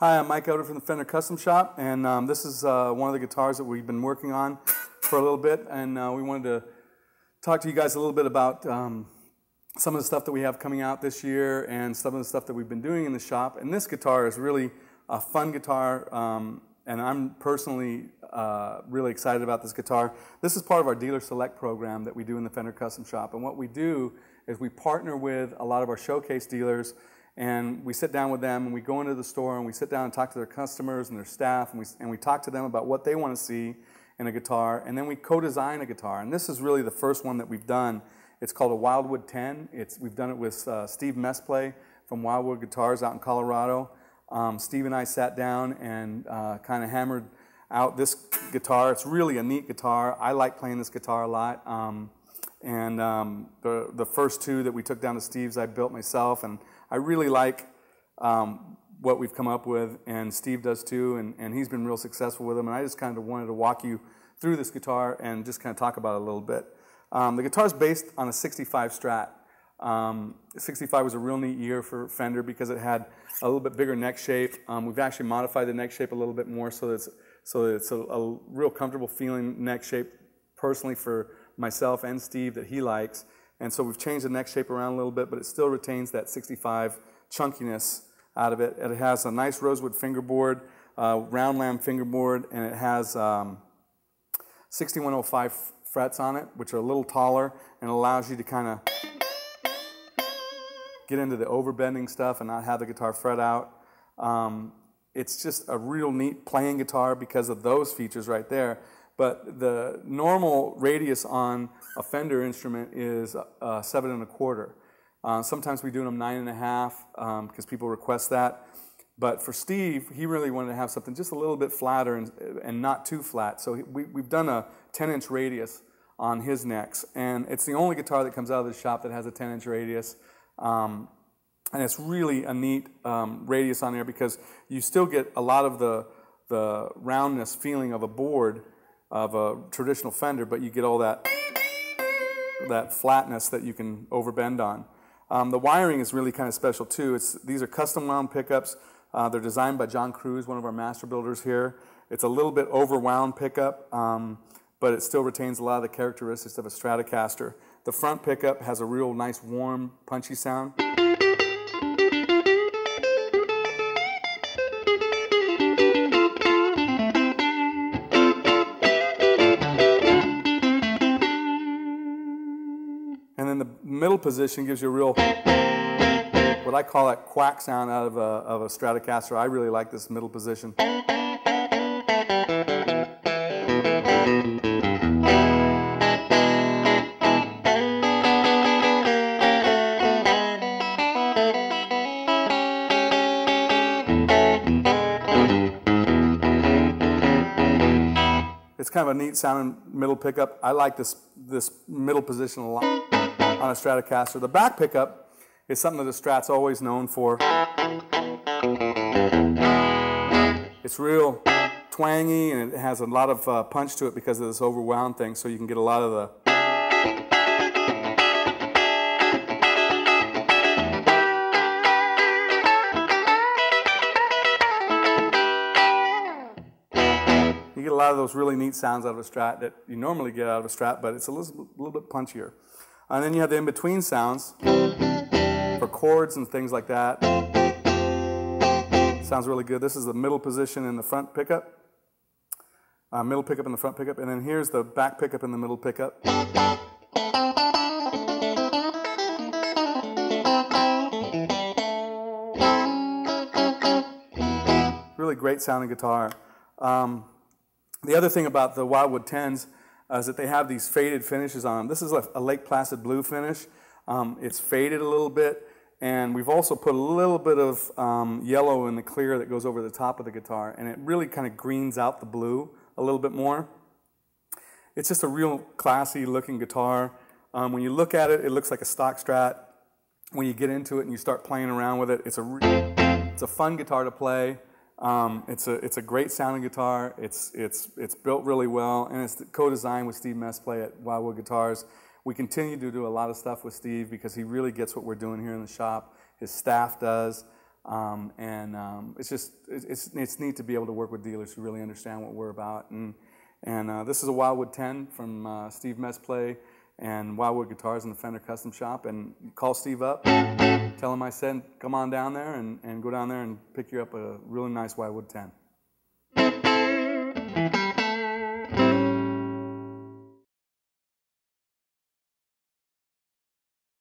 Hi, I'm Mike Eldred from the Fender Custom Shop, and this is one of the guitars that we've been working on for a little bit, and we wanted to talk to you guys a little bit about some of the stuff that we have coming out this year and some of the stuff that we've been doing in the shop. And this guitar is really a fun guitar, and I'm personally really excited about this guitar. This is part of our Dealer Select program that we do in the Fender Custom Shop, and what we do is we partner with a lot of our showcase dealers, and we sit down with them and we go into the store and we sit down and talk to their customers and their staff, and we talk to them about what they want to see in a guitar, and then we co-design a guitar. And this is really the first one that we've done. It's called a Wildwood 10. We've done it with Steve Messplay from Wildwood Guitars out in Colorado. Steve and I sat down and kind of hammered out this guitar. It's really a neat guitar. I like playing this guitar a lot. The first two that we took down to Steve's I built myself, and I really like what we've come up with, and Steve does too, and he's been real successful with them, and I just kind of wanted to walk you through this guitar and just kind of talk about it a little bit. The guitar is based on a 65 Strat. 65 was a real neat year for Fender because it had a little bit bigger neck shape. We've actually modified the neck shape a little bit more so that it's a real comfortable feeling neck shape personally for myself and Steve that he likes. And so we've changed the neck shape around a little bit, but it still retains that 65 chunkiness out of it. And it has a nice Rosewood fingerboard, round lamb fingerboard, and it has 6105 frets on it, which are a little taller and allows you to kind of get into the overbending stuff and not have the guitar fret out. It's just a real neat playing guitar because of those features right there. But the normal radius on a Fender instrument is 7 1/4. Sometimes we do them 9 1/2 because people request that. But for Steve, he really wanted to have something just a little bit flatter and not too flat. So we've done a 10-inch radius on his necks. And it's the only guitar that comes out of the shop that has a 10-inch radius. And it's really a neat radius on there because you still get a lot of the roundness feeling of a board of a traditional Fender, but you get all that flatness that you can overbend on. The wiring is really kind of special too. These are custom wound pickups. They're designed by John Cruz, one of our master builders here. It's a little bit overwound pickup, but it still retains a lot of the characteristics of a Stratocaster. The front pickup has a real nice, warm, punchy sound. And then the middle position gives you a real, what I call that quack sound out of a Stratocaster. I really like this middle position. It's kind of a neat sounding middle pickup. I like this middle position a lot on a Stratocaster. The back pickup is something that the Strat's always known for. It's real twangy, and it has a lot of punch to it because of this overwound thing, so you can get a lot of the those really neat sounds out of a Strat that you normally get out of a Strat, but it's a little bit punchier. And then you have the in-between sounds for chords and things like that. Sounds really good. This is the middle position in the front pickup. Middle pickup in the front pickup, and then here's the back pickup in the middle pickup. Really great sounding guitar. The other thing about the Wildwood 10s is that they have these faded finishes on them. This is a Lake Placid blue finish. It's faded a little bit, and we've also put a little bit of yellow in the clear that goes over the top of the guitar, and it really kind of greens out the blue a little bit more. It's just a real classy looking guitar. When you look at it, it looks like a stock Strat. When you get into it and you start playing around with it, it's a fun guitar to play. It's a great sounding guitar. It's built really well, and it's co-designed with Steve Messplay at Wildwood Guitars. We continue to do a lot of stuff with Steve because he really gets what we're doing here in the shop. His staff does. It's neat to be able to work with dealers who really understand what we're about. And this is a Wildwood 10 from Steve Mesplay and Wildwood Guitars in the Fender Custom Shop. And call Steve up, tell him I said come on down there, and go down there and pick you up a really nice Wildwood 10.